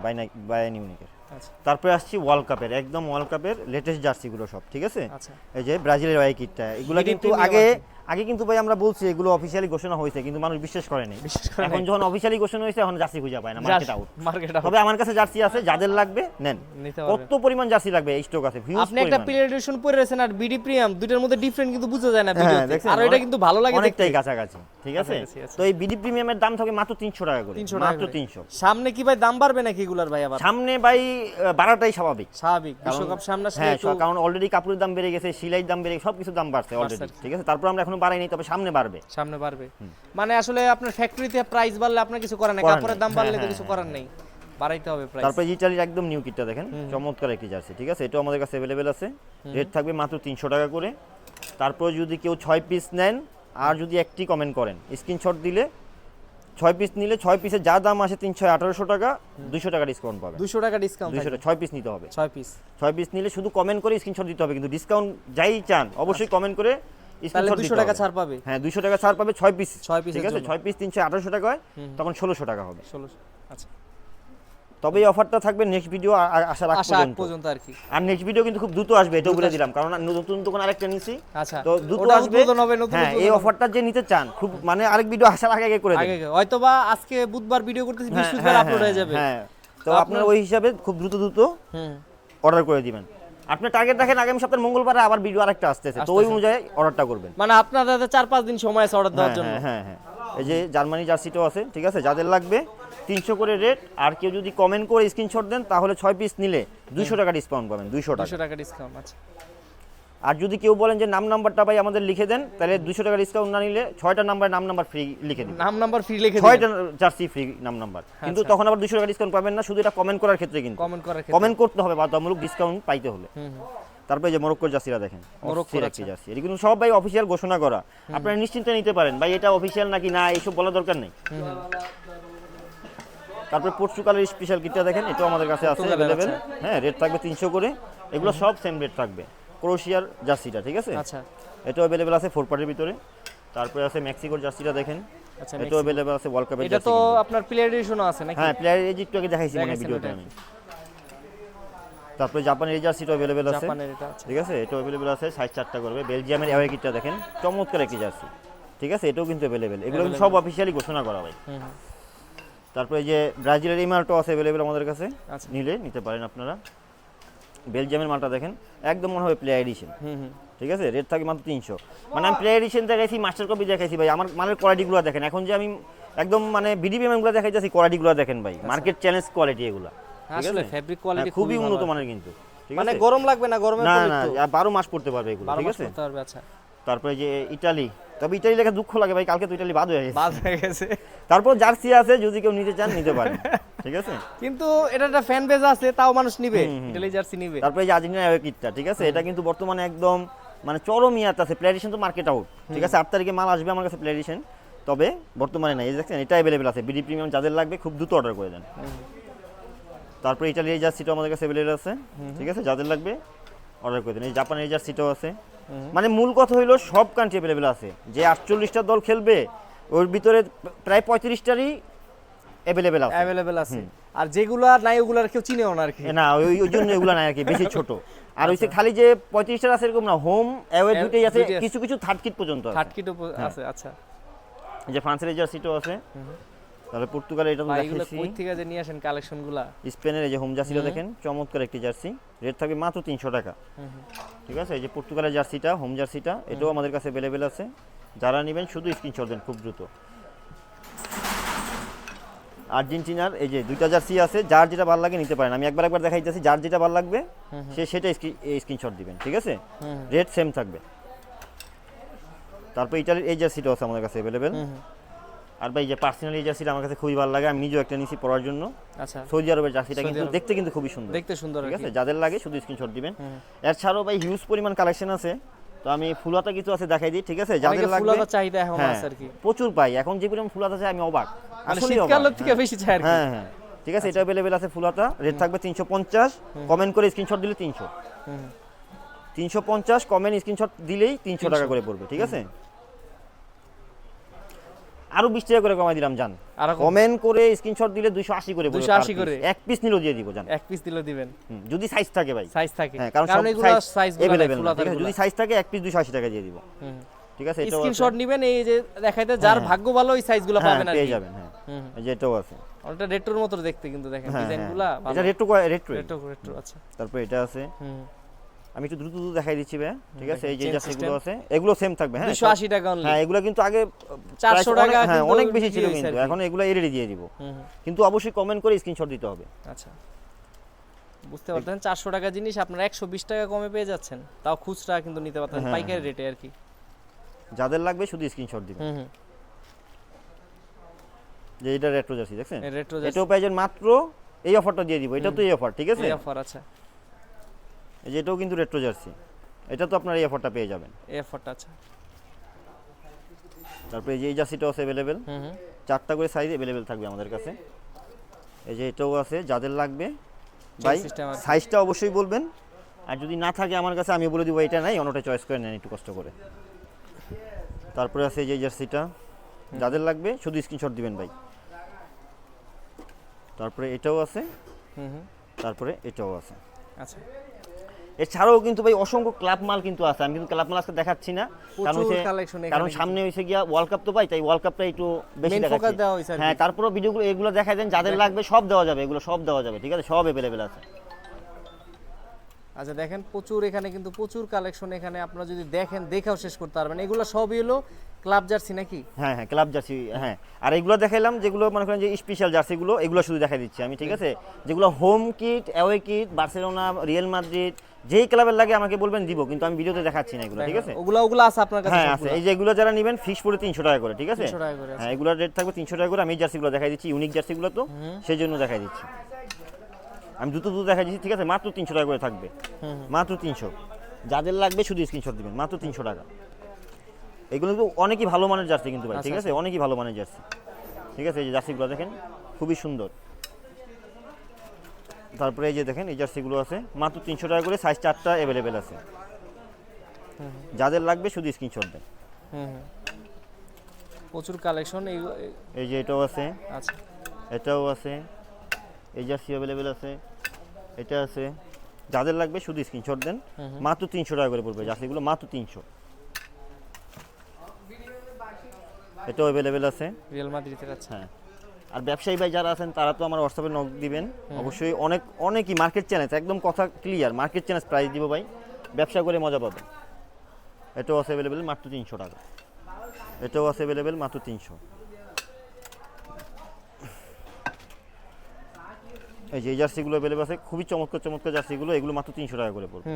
বায়ার্ন মিউনিখের। আচ্ছা তারপরে আসছি ওয়ার্ল্ড কাপের, একদম ওয়ার্ল্ড কাপের লেটেস্ট জার্সিগুলো সব, ঠিক আছে। আচ্ছা এই যে ব্রাজিলের ওয়াই কিটটা, এগুলো BD কিন্তু Premium আগে আছে। আগে কিন্তু ভাই আমরা বলছি এগুলো অফিসিয়ালি ঘোষণা হয়েছে, কিন্তু মানুষ বিশ্বাস করেনি। বিশেষ করে এখন যখন অফিসিয়ালি ঘোষণা হয়েছে এখন জার্সি খুঁজে পায় না, মার্কেট আউট। মার্কেট আউট তবে আমার কাছে জার্সি আছে, যাদের লাগবে নেন। নিতে পারবে। কত পরিমাণ জার্সি লাগবে, এই স্টক আছে হিউজ আপনি একটা পরিমাণ। পিরিয়ড এডিশন পরে রয়েছেন আর বিডি প্রিমিয়াম, দুইটার মধ্যে ডিফারেন্ট কিন্তু বোঝা যায় না হ্যাঁ, ভিডিওতে, দেখছেন? আর এটা কিন্তু ভালো লাগে দেখতে। অনেকটাই কাছাকাছি, ঠিক আছে। কাছাকাছি আছে। তো এই বিডি প্রিমিয়ামের দাম থাকে মাত্র 300 টাকা করে, 300 টাকা মাত্র করে। 300। সামনে কি ভাই দাম বাড়বে নাকি এগুলার ভাই আবার? সামনে ভাই বাড়াটাই স্বাভাবিক। স্বাভাবিক, কারণ- বিশ্বকাপ সামনে আসলে হ্যাঁ, একটু কারণ অলরেডি কাপড়ের দাম বেড়ে গেছে, সিলাইয়ের দাম বেড়ে গেছে, সবকিছু দাম বাড়ছে অলরেডি, ঠিক আছে। তারপর আমরা এখনো বাড়াইনি, তবে সামনে বাড়বে। সামনে বাড়বে। মানে আসলে আপনার ফ্যাক্টরিতে প্রাইস বাড়লে আপনার কিছু করার নেই, করার কাপড়ের নেই। দাম বাড়লে তো হ্যাঁ, কিছু করার নেই, বাড়াইতে হবে প্রাইস। তারপরে ইটালির একদম নিউ কিটটা দেখেন, চমৎকার একটি জার্সি, ঠিক আছে। এটাও আমাদের কাছে অ্যাভেলেবেল আছে, রেট থাকবে মাত্র 300 টাকা করে। তারপর যদি কেউ 6 পিস নেন আর যদি একটি কমেন্ট করেন, স্ক্রিনশট দিলে 6 পিস নিলে 6 পিসের যা দাম আসে 300-1800 টাকা, 200 টাকা ডিসকাউন্ট পাবেন। 200 টাকা ডিসকাউন্ট 200 টাকা 6 পিস নিতে হবে। 6 পিস, 6 পিস নিলে শুধু কমেন্ট করে স্ক্রিনশট দিতে হবে, কিন্তু ডিসকাউন্ট যাই চান অবশ্যই কমেন্ট করে তাহলে স্ক্রিনশট 200 দিতে টাকা হবে। ছাড় পাবে। হ্যাঁ, 200 টাকা ছাড় পাবে 6 পিস, 6 পিসের ঠিক আছে। জন্য। 6 পিস 300-1800 টাকা হয়, তখন 1600 টাকা হবে। 1600। আচ্ছা, তবে এই অফারটা থাকবে নেক্সট ভিডিও আসার আগ আশা আগ পর্যন্ত। পর্যন্ত আর কি। আর নেক্সট ভিডিও কিন্তু খুব দ্রুত আসবে, এটাও বলে দিলাম, কারণ নতুন দোকান আরেকটা নিছি, আচ্ছা, তো দ্রুত ওটা আসবে। উদ্বোধন হবে, নতুন হ্যাঁ, এই উদ্বোধন হবে। অফারটা যে নিতে চান খুব, মানে আরেক ভিডিও আসার আগে আগে করে দেন। আগে হয়তোবা আজকে বুধবার ভিডিও করতেছি, হ্যাঁ, বৃহস্পতিবার হ্যাঁ, আপলোড হয়ে যাবে। হ্যাঁ, তো তো আপনার আপনার- ওই হিসাবে খুব দ্রুত হুম, অর্ডার করে দিবেন। আপনি টার্গেট রাখেন আগামী সপ্তাহের মঙ্গলবারে আবার ভিডিও আরেকটা আসতেছে, তো ওই অনুযায়ী অর্ডারটা করবেন। মানে আপনাদের 4-5 দিন সময় আছে অর্ডার দেওয়ার হ্যাঁ, জন্য। হ্যাঁ, হ্যাঁ, হ্যাঁ। এই যে জার্মানি জার্সিটাও আছে, ঠিক আছে। যাদের লাগবে 300 করে রেট, আর কেউ যদি কমেন্ট করে স্ক্রিনশট দেন তাহলে 6 পিস নিলে 200 টাকা ডিসকাউন্ট পাবেন, 200 টাকা। 200 টাকা ডিসকাউন্ট। আচ্ছা, আর যদি কেউ বলেন যে নাম্বারটা ভাই আমাদের লিখে দেন, তাহলে 200 টাকা ডিসকাউন্ট না নিলে 6টা নাম্বার ফ্রি লিখে দিন। নাম্বার ফ্রি লিখে 6টা জার্সি ফ্রি নাম্বার, কিন্তু আচ্ছা। তখন আবার 200 টাকা ডিসকাউন্ট পাবেন না, শুধু এটা কমেন্ট করার ক্ষেত্রে। কিন্তু কমেন্ট করার ক্ষেত্রে। কমেন্ট করতে হবে বাধ্যতামূলক ডিসকাউন্ট পাইতে হলে। হুম, হুম। তারপরে যে মরক্কোর জার্সিরা দেখেন, মরক্কোর, একটি জার্সি, এটা কিন্তু সব ভাই অফিসিয়াল ঘোষণা করা, আপনারা নিশ্চিন্তে নিতে পারেন ভাই, এটা অফিসিয়াল নাকি না এইসব বলা দরকার নেই। তারপরে পর্তুগালের স্পেশাল কিটটা দেখেন, এটাও আমাদের কাছে আছে পর্তুগালের, অ্যাভেলেবেল। হ্যাঁ, রেট থাকবে 300 করে, এগুলো সব সেম রেট থাকবে। ক্রোয়েশিয়ার জার্সিটা, ঠিক আছে, আচ্ছা, এটাও অ্যাভেলেবেল আছে 4 পার্টির ভিতরে। তারপরে আছে মেক্সিকোর জার্সিটা দেখেন, আচ্ছা। এটাও অ্যাভেলেবেল আছে ওয়ার্ল্ড কাপের এটা জার্সি। তো আপনার প্লেয়ার এডিশনও আছে নাকি? হ্যাঁ, প্লেয়ার এই একটু আগে দেখাইছি মানে দেখাইছেন ভিডিওতে ওটা। আমি। তারপরে জাপানের এই জার্সিটা অ্যাভেলেবেল আছে, জাপানের এটা আছে। ঠিক আছে, এটাও অ্যাভেলেবেল আছে, সাইজ 4টা করবে। বেলজিয়ামের অ্যাওয়ে কিটটা দেখেন, চমৎকার একটি জার্সি, ঠিক আছে, এটাও কিন্তু অ্যাভেলেবেল। এগুলো কিন্তু সব অফিসিয়ালি ঘোষণা করা ভাই। হুম, হুম। তারপরে এই যে ব্রাজিলের এই মালটাও আছে অ্যাভেলেবেল আমাদের কাছে, আচ্ছা। নিতে পারেন আপনারা। বেলজিয়ামের মালটা দেখেন, একদম মনে হবে প্লেয়ার এডিশন, হুম, হুম। ঠিক আছে, রেট থাকে মাত্র 300। মানে আমি প্লেয়ার এডিশন দেখাইছি, মাস্টার কপি দেখাইছি ভাই, আমার মালের কোয়ালিটিগুলো দেখেন। এখন যে আমি একদম মানে বিডিপিএমগুলো দেখাইতেছি, কোয়ালিটিগুলো দেখেন ভাই, মার্কেট চ্যালেঞ্জ কোয়ালিটি এগুলো, ঠিক আসলে আছে। ফেব্রিক কোয়ালিটি হ্যাঁ, খুবই উন্নত মানের কিন্তু, ঠিক মানে আছে। গরম লাগবে না, গরমে না পড়লে না, একটু 12 মাস পড়তে পারবে এগুলো, 12 ঠিক মাস আছে। করতে পারবে। আচ্ছা, তারপরে যে ইটালি, তবে ইটালি লেখা দুঃখ লাগে ভাই, কালকে তো ইটালি বাদ হয়ে গেছে। বাদ হয়ে গেছে। তারপর জার্সি আছে, যদি কেউ নিতে চান নিতে পারেন, ঠিক আছে। কিন্তু এটা একটা ফ্যান বেজ আছে, তাও মানুষ নিবে, ইটালি জার্সি নিবে। তারপরে যে আর্জেন্টিনা অ্যাওয়ে কিটটা, ঠিক আছে, এটা কিন্তু বর্তমানে একদম মানে চরম ইয়াত আছে। প্লেয়ারেশন তো মার্কেট আউট, ঠিক আছে, 8 তারিখে মাল আসবে আমার কাছে প্লেয়ারেশন, তবে বর্তমানে নাই। এই দেখছেন, এটা অ্যাভেলেবেল আছে। বিডি প্রিমিয়াম যাদের লাগবে খুব দ্রুত অর্ডার করে দেন। তারপরে ইটালির এই জার্সিটাও আমাদের কাছে অ্যাভেলেবেল আছে, ঠিক আছে, যাদের লাগবে অর্ডার করে দেন। এই জাপানের এই জার্সিটাও আছে। মানে মূল কথা হইলো সব কান্ট্রি অ্যাভেলেবেল আছে। যে 48টা দল খেলবে ওর ভিতরে প্রায় 35টারই অ্যাভেলেবেল আছে। অ্যাভেলেবেল আছে। আর যেগুলো নাই ওগুলার কেউ চিনেও না আর কি। না, ওই জন্য এগুলো নাই আর কি, বেশি ছোট। আর হইছে খালি যে 35টা আছে এরকম না, হোম অ্যাওয়ে দুটেই আছে, দুইটাই আছে। কিছু কিছু থার্ড কিট পর্যন্ত আছে। থার্ড আছে। আচ্ছা, এই যে ফ্রান্সের এই জার্সিটাও আছে। তাহলে পর্তুগালের এটা তো ভাই এগুলো দেখাইছি। কই থেকে যে নিয়ে আসেন কালেকশনগুলা? স্পেনের এই যে হোম জার্সিটা দেখেন, চমৎকার একটি জার্সি, রেট থাকবে মাত্র 300 টাকা, ঠিক আছে। এই যে পর্তুগালের জার্সিটা, হোম জার্সিটা, এটাও আমাদের কাছে অ্যাভেলেবেল আছে। যারা নেবেন শুধু স্ক্রিনশট দেন খুব দ্রুত। আর্জেন্টিনার এই যে 2টা জার্সি আছে, যার যেটা ভালো লাগে নিতে পারেন। আমি একবার দেখাইতেছি, যার যেটা ভালো লাগবে সে সেটা স্ক্রিনশট দিবেন, ঠিক আছে, রেট সেম থাকবে। তারপর ইটালির এই জার্সিটা আছে আমাদের কাছে অ্যাভেলেবেল। আর ভাই যে পার্সোনালি এই জার্সিটা আমার কাছে খুবই ভালো লাগে, আমি নিজেও একটা নিয়েছি পরার জন্য। আচ্ছা, সৌদি আরবের জার্সিটা সৌদি কিন্তু আরব। দেখতে কিন্তু খুবই সুন্দর, দেখতে সুন্দর আর ঠিক কি। আছে, যাদের লাগে শুধু স্ক্রিনশট দিবেন। এছাড়াও ভাই হিউজ পরিমাণ কালেকশন আছে, তো আমি ফুলাতা কিছু আছে দেখাই দিই, ঠিক আছে, যাদের অনেকে লাগবে। ফুলাতা চাহিদা এখন হ্যাঁ, আছে আর কি। প্রচুর পাই এখন, যে পরিমাণ ফুলাতা চাই আমি অবাক, মানে আসলেই অবাক। শীতকালের থেকে বেশি চাই আর কি। হ্যাঁ হ্যাঁ, ঠিক আছে, এটা অ্যাভেলেবেল আছে ফুলাতা, রেট থাকবে 350। কমেন্ট করে স্ক্রিনশট দিলে 300, 350 কমেন্ট স্ক্রিনশট দিলেই 300 টাকা করে পড়বে, ঠিক আছে। আরো 20 টাকা করে কমাই দিলাম জান, আর কমেন্ট করে স্ক্রিনশট দিলে 280 করে পড়বে, 280 করে। এক পিস নিলেও দিয়ে দিব জান, এক পিস দিলে দিবেন, যদি সাইজ থাকে ভাই। সাইজ থাকে, হ্যাঁ, কারণ সব এগুলো সাইজ अवेलेबल না, ঠিক আছে? যদি সাইজ থাকে এক পিস 280 টাকা দিয়ে দিব, ঠিক আছে? এটাও স্ক্রিনশট নেবেন, এই যে দেখাইতে যার ভাগ্য ভালো ওই সাইজগুলো পাবেন আর পেয়ে কি। যাবেন। হ্যাঁ, এই যে এটাও আছে, ওটা রেট্রোর মতো দেখতে কিন্তু দেখেন হ্যাঁ, ডিজাইনগুলো ভালো, এটা রেট্রো রেট্রো রেট্রো আচ্ছা। তারপর এটা আছে, আমি একটু দ্রুত দেখাই দিচ্ছি ভাই, ঠিক আছে? এই যে চেন জার্সিগুলো আছে, এগুলো সেম থাকবে। হ্যাঁ, 280 টাকা অনলি। হ্যাঁ, এগুলো কিন্তু আগে 400 price টাকা হ্যাঁ কিন্তু অনেক বেশি ছিল, বিক্রি হয়েছে কিন্তু আর কি। এখন এগুলো এড়িয়ে দিয়ে দিব, কিন্তু অবশ্যই কমেন্ট করে স্ক্রিনশট দিতে হবে। আচ্ছা, বুঝতে পারতেন 400 টাকা জিনিস আপনারা 120 টাকা কমে পেয়ে যাচ্ছেন, তাও খুচরা কিন্তু নিতে পারতেন পাইকারি রেটে আর কি। যাদের লাগবে শুধু স্ক্রিনশট দিবেন। যে এটা রেট্রো জার্সি দেখছেন, রেট্রো এটাও পেয়ে যাবেন মাত্র এই অফারটা দিয়ে দিব, এটা তো এই অফার, ঠিক আছে? এই অফার আচ্ছা, এই যে এটাও কিন্তু রেট্রো জার্সি, এটা তো আপনার এই অফারটা পেয়ে যাবেন। এই অফারটা আচ্ছা। তারপরে এই যে এই জার্সিটাও আছে अवेलेबल, 4টা করে সাইজ अवेलेबल থাকবে আমাদের কাছে। এই যে এটাও আছে, যাদের লাগবে ভাই system আছে। সাইজটা অবশ্যই বলবেন, আর যদি না থাকে আমার কাছে আমি বলে দিব এটা নাই, অন্যটা চয়েস করে নেন একটু কষ্ট করে। তারপরে আছে এই যে জার্সিটা, যাদের লাগবে শুধু স্ক্রিনশট দিবেন ভাই। তারপরে এটাও আছে, তারপরে এটাও আছে। আচ্ছা, এছাড়াও কিন্তু ভাই অসংখ্য ক্লাব মাল কিন্তু আছে, আমি কিন্তু ক্লাব মাল আজকে দেখাচ্ছি না, কারণ প্রচুর হচ্ছে কালেকশন এখানে, কারণ সামনে হইছে গিয়া ওয়ার্ল্ড কাপ তো ভাই, তাই ওয়ার্ল্ড কাপটা একটু বেশি Main focus দেখাচ্ছি। দেওয়া হইছে আর কি। হ্যাঁ, তারপরে ভিডিওগুলো এগুলো দেখাই দেন, যাদের লাগবে সব দেওয়া যাবে, এগুলো সব দেওয়া যাবে, ঠিক আছে? সব अवेलेबल আছে। আচ্ছা দেখেন প্রচুর এখানে কিন্তু প্রচুর কালেকশন, এখানে আপনারা যদি দেখেন দেখাও শেষ করতে পারবেন। এগুলো সবই হলো ক্লাব জার্সি নাকি? হ্যাঁ হ্যাঁ, ক্লাব জার্সি। হ্যাঁ, আর এগুলো দেখাইলাম যেগুলো মনে করেন যে স্পেশাল জার্সিগুলো, এগুলো শুধু দেখাই দিচ্ছি আমি, ঠিক আছে? যেগুলো home kit, away kit, Barcelona, Real Madrid, যেই ক্লাবের লাগে আমাকে বলবেন দিব, কিন্তু আমি ভিডিওতে দেখাচ্ছি না এগুলো, ঠিক আছে? ওগুলো আছে আপনার কাছে? হ্যাঁ আছে, এই যে এগুলো যারা নেবেন ফিক্স পড়ে 300 টাকা করে, ঠিক আছে? 300 টাকা করে, হ্যাঁ, এগুলোর রেট থাকবে 300 টাকা করে। আমি এই জার্সিগুলো দেখাই দিচ্ছি, ইউনিক জার্সিগুলো তো সেই জন্য দেখাই দিচ্ছি, আমি দ্রুত দেখাই দিচ্ছি, ঠিক আছে? মাত্র 300 টাকা করে থাকবে, মাত্র 300। যাদের লাগবে শুধু স্ক্রিনশট দিবেন, মাত্র 300 টাকা। এগুলো কিন্তু অনেকই ভালো মানের জার্সি কিন্তু ভাই, ঠিক আছে? অনেকই ভালো মানের জার্সি, ঠিক আছে? এই যে জার্সিগুলো দেখেন খুবই সুন্দর। তারপরে এই যে দেখেন এই জার্সিগুলো আছে মাত্র 300 টাকা করে, সাইজ 4টা अवेलेबल আছে। যাদের লাগবে শুধু স্ক্রিনশট দেন। প্রচুর কালেকশন। এই যে এটাও আছে, আচ্ছা, এটাও আছে, এই জার্সি अवेलेबल আছে, এটা আছে। যাদের লাগবে শুধু স্ক্রিনশট দেন, মাত্র 300 টাকা করে পড়বে জার্সিগুলো, মাত্র 300। এটাও अवेलेबल আছে, রিয়াল মাদ্রিদের। আচ্ছা, হ্যাঁ। আর ব্যবসায়ী ভাই যারা আছেন তারা তো আমার হোয়াটসঅ্যাপে নক দিবেন অবশ্যই। অনেকই মার্কেট চ্যালেঞ্জ, একদম কথা ক্লিয়ার, মার্কেট চ্যালেঞ্জ প্রাইস দিব ভাই, ব্যবসা করে মজা পাবেন। এটাও আছে अवेलेबल মাত্র 300 টাকা, এটাও আছে अवेलेबल মাত্র 300। এই যে এই জার্সিগুলো अवेलेबल আছে, খুবই চমৎকার চমৎকার জার্সিগুলো, এগুলো মাত্র 300 টাকা করে পড়বে।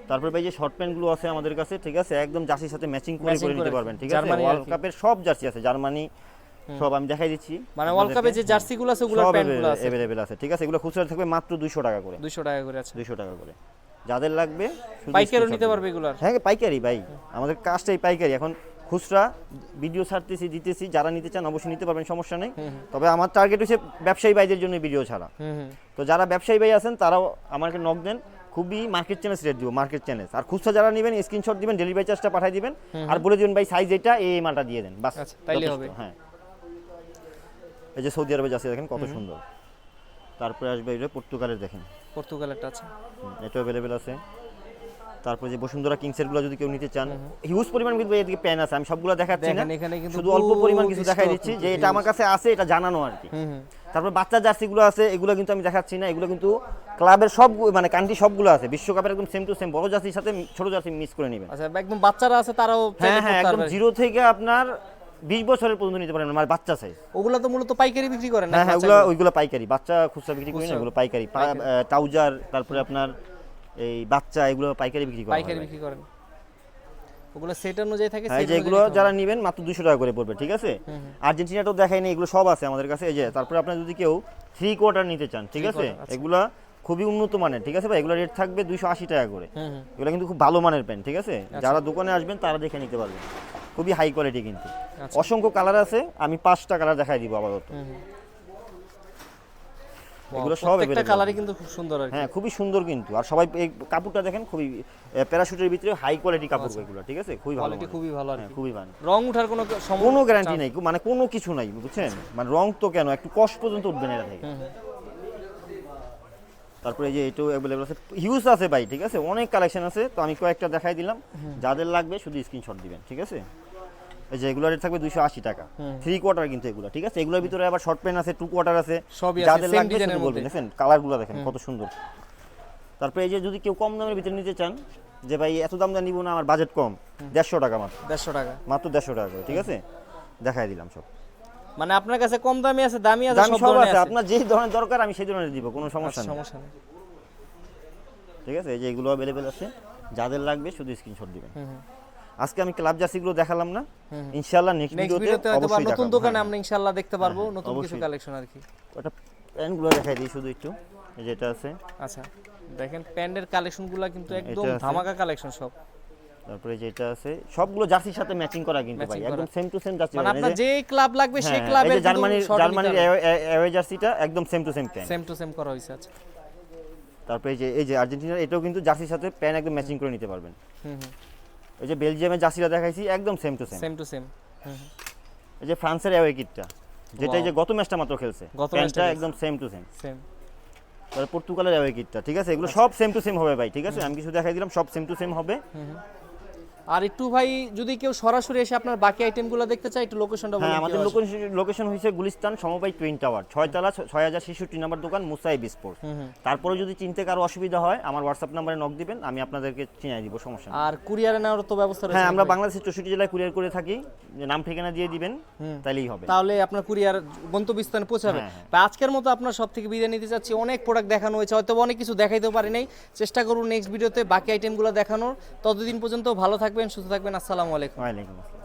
তারপর ভাই যে শর্ট প্যান্টগুলো আছে আমাদের কাছে, ঠিক আছে? একদম জার্সির সাথে ম্যাচিং করে নিতে পারবেন, ঠিক আছে? জার্মানি আর ওয়ার্ল্ড কি। কাপের সব জার্সি আছে, জার্মানি সব আমি দেখাই দিচ্ছি। মানে ওয়ার্ল্ড কাপে যে জার্সিগুলো আছে ওগুলোর প্যান্টগুলো আছে अवेलेबल আছে, ঠিক আছে? এগুলো খুচরা থাকবে মাত্র 200 টাকা করে, 200 টাকা করে। আচ্ছা, 200 টাকা করে। যাদের লাগবে শুধু পাইকারিও screenshot নিতে দিবেন। পারবে এগুলোর? হ্যাঁ পাইকারি ভাই, আমাদের কাজটাই পাইকারি। এখন খুচরা ভিডিও ছাড়তেছি দিতেছি, যারা নিতে চান অবশ্যই নিতে পারবেন, সমস্যা নেই। তবে আমার টার্গেট হচ্ছে ব্যবসায়ী ভাইদের জন্য ভিডিও ছাড়া। তো যারা ব্যবসায়ী ভাই আছেন তারাও আমাকে নক দেন, খুবই মার্কেট চ্যালেঞ্জ রেট দিব, মার্কেট চ্যালেঞ্জ। আর খুচরা যারা নেবেন স্ক্রিনশট দিবেন, ডেলিভারি চার্জটা পাঠিয়ে দিবেন, আর বলে দিবেন ভাই সাইজ এটা, এই মালটা দিয়ে দেন, বাস। আচ্ছা, তাইলে যথেষ্ট, হবে। হ্যাঁ। এই যে সৌদি আরবে যাচ্ছে দেখেন কত সুন্দর। তারপরে আসবে এটা পর্তুগালের, দেখেন পর্তুগালেরটা। আচ্ছা, এটাও अवेलेबल আছে। তারপরে যে বসুন্ধরা কিংসের গুলো যদি কেউ নিতে চান, হিউজ পরিমাণ কিন্তু এদিকে প্যান আছে, আমি সবগুলো দেখাচ্ছি না, দেখেন এখানে কিন্তু শুধু অল্প পরিমাণ কিছু খুব দেখাই stock দিচ্ছি যে কিন্তু এটা আমার কাছে আছে, এটা জানানো আর কি। তারপর বাচ্চা জার্সিগুলো আছে, এগুলো কিন্তু আমি দেখাচ্ছি না, এগুলো কিন্তু ক্লাবের সব মানে কান্ট্রি সবগুলো আছে, বিশ্বকাপের একদম সেম টু সেম, বড় জার্সির সাথে ছোট জার্সি মিক্স করে নেবেন। আচ্ছা, একদম বাচ্চারা আছে তারাও হ্যাঁ হ্যাঁ, একদম জিরো থেকে আপনার 20 বছরের পর্যন্ত নিতে পারেন, মানে বাচ্চা সাইজ। ওগুলো তো মূলত পাইকারি বিক্রি করেন না? হ্যাঁ হ্যাঁ, ওইগুলো পাইকারি, বাচ্চা খুচরা বিক্রি করি না, এগুলো পাইকারি। ট্রাউজার, তারপরে আপনার এই বাচ্চা, এগুলো পাইকারি বিক্রি করা হয়। পাইকারি বিক্রি করেন, ওগুলো সেট অনুযায়ী থাকে। হ্যাঁ, যেগুলো যারা নেবেন মাত্র 200 টাকা করে পড়বে, ঠিক আছে? আর্জেন্টিনাটাও দেখাই নেই, এগুলো সব আছে আমাদের কাছে। এই যে তারপরে আপনার যদি কেউ 3 কোয়ার্টার নিতে চান, ঠিক আছে? এগুলা খুবই উন্নত মানের, ঠিক আছে ভাই? এগুলো রেট থাকবে 280 টাকা করে। এগুলো কিন্তু খুব ভালো মানের প্যান্ট, ঠিক আছে? যারা দোকানে আসবেন তারা দেখে নিতে পারবেন, খুবই হাই কোয়ালিটি কিন্তু। অসংখ্য কালার আছে, আমি 5টা কালার দেখাই দিব আপাতত। এগুলো সব প্রত্যেকটা available। কালারই কিন্তু খুব সুন্দর আর কি। হ্যাঁ খুবই সুন্দর কিন্তু, আর সবাই এই কাপড়টা দেখেন খুবই প্যারাশুটের ভিতরে হাই কোয়ালিটি কাপড় এগুলো, ঠিক আছে, খুবই ভালো কোয়ালিটি মানের। খুবই ভালো আর হ্যাঁ কি। খুবই ভালো, রং উঠার কোনো কোনো গ্যারান্টি নেই, মানে কোনো কিছু নাই, বুঝছেন, মানে রং তো কেন একটু কষ্ট পর্যন্ত উঠবে না এটা থেকে। তারপরে এই যে এটাও অ্যাভেলেবল আছে, হিউজ আছে ভাই, ঠিক আছে, অনেক কালেকশন আছে, তো আমি কয়েকটা দেখাই দিলাম, যাদের লাগবে শুধু স্ক্রিনশট দিবেন, ঠিক আছে। এই যে এগুলো রেট থাকবে 280 টাকা, 3 কোয়ার্টার কিন্তু এগুলো, ঠিক আছে, এগুলোর ভিতরে আবার শর্ট প্যান্ট আছে, 2 কোয়ার্টার আছে, সবই আছে, যাদের same লাগবে ডিজাইনের শুধু বলবেন, মধ্যে। দেখেন কালারগুলো দেখেন কত সুন্দর। তারপরে এই যে যদি কেউ কম দামের ভিতরে নিতে চান, যে ভাই এত দাম নিব না, আমার বাজেট কম, 150 টাকা মাত্র, 150 টাকা। মাত্র 150 টাকা করে, ঠিক আছে, দেখাই দিলাম সব। মানে আপনার কাছে কম দামি আছে, দামি আছে, দামি সব সব ধরনের আছে, আছে। আপনার যে ধরনের দরকার আমি সেই ধরনের দিব, কোনো সমস্যা নেই, সমস্যা নেই। ঠিক আছে। এই যে এগুলো অ্যাভেলেবেল আছে, যাদের লাগবে শুধু স্ক্রিনশট দিবেন। আজকে আমি ক্লাব জার্সিগুলো দেখালাম না, ইনশাআল্লাহ নেক্সট নেক্সট ভিডিওতে ভিডিওতে হয়তো বা অবশ্যই নতুন দেখাবো। দোকানে হ্যাঁ, আমরা ইনশাআল্লাহ দেখতে পারবো নতুন কিছু অবশ্যই। কালেকশন আর কি। ওটা প্যান্টগুলো দেখাই দিই শুধু একটু, এই যে এটা আছে, আচ্ছা দেখেন প্যান্টের কালেকশনগুলো কিন্তু একদম এটা আছে। ধামাকা কালেকশন সব। তারপরে যেটা আছে সবগুলো জার্সির সাথে ম্যাচিং করা কিন্তু ভাই, Matching একদম করা। সেম টু সেম জার্সি, মানে আপনার যে ক্লাব লাগবে সেই এই ক্লাবের যে জার্মানির অ্যাওয়ে জার্সিটা একদম same to same pant. Same to same করা হয়েছে। আচ্ছা তারপরে এই যে আর্জেন্টিনার এটাও কিন্তু জার্সির সাথে প্যান্ট একদম ম্যাচিং করে নিতে পারবেন। হুম হুম এই যে বেলজিয়ামের জার্সিটা দেখাইছি একদম same to same. Same to same. এই যে ফ্রান্সের অ্যাওয়ে কিটটা, যেটা এই যে গত ম্যাচটা মাত্র খেলছে, গত প্যান্টটা ম্যাচটা একদম সেম টু সেম। সেম। তারপরে পর্তুগালের অ্যাওয়ে কিটটা, ঠিক আছে, এগুলো সব সেম টু সেম হবে ভাই, ঠিক আছে, আমি কিছু দেখাই দিলাম, সব সেম টু সেম হবে। আর একটু ভাই যদি কেউ সরাসরি এসে আপনার বাকি আইটেমগুলো দেখতে চায় একটু লোকেশনটা বলুন। হ্যাঁ, আমাদের লোকেশন হয়েছে গুলিস্তান সমবায় টুইন টাওয়ার, 6 তলা 6066 নম্বর দোকান, মুসাইব স্পোর্টস। তারপরে যদি চিনতে কারো অসুবিধা হয় আমার হোয়াটসঅ্যাপ নাম্বারে নক দিবেন, আমি আপনাদেরকে চিনিয়ে দিব, সমস্যা নেই। আর কুরিয়ারে নেওয়ার তো ব্যবস্থা রয়েছে। হ্যাঁ, আমরা বাংলাদেশের 64 জেলায় কুরিয়ার করে থাকি, যে নাম ঠিকানা দিয়ে দিবেন তাইলেই হবে। তাহলে আপনার কুরিয়ার গন্তব্যস্থানে পৌঁছাবে। হ্যাঁ, হ্যাঁ। তা আজকের মতো আপনার সব থেকে বিদায় নিতে চাচ্ছি, অনেক প্রোডাক্ট দেখানো হয়েছে, হয়তো অনেক কিছু দেখাইতেও পারি নাই, চেষ্টা করুন নেক্সট ভিডিওতে বাকি আইটেমগুলো দেখানোর। ততদিন পর্যন্ত ভালো থাকবেন, সুস্থ থাকবেন, আসসালামু আলাইকুম। ওয়ালাইকুম আসসালাম।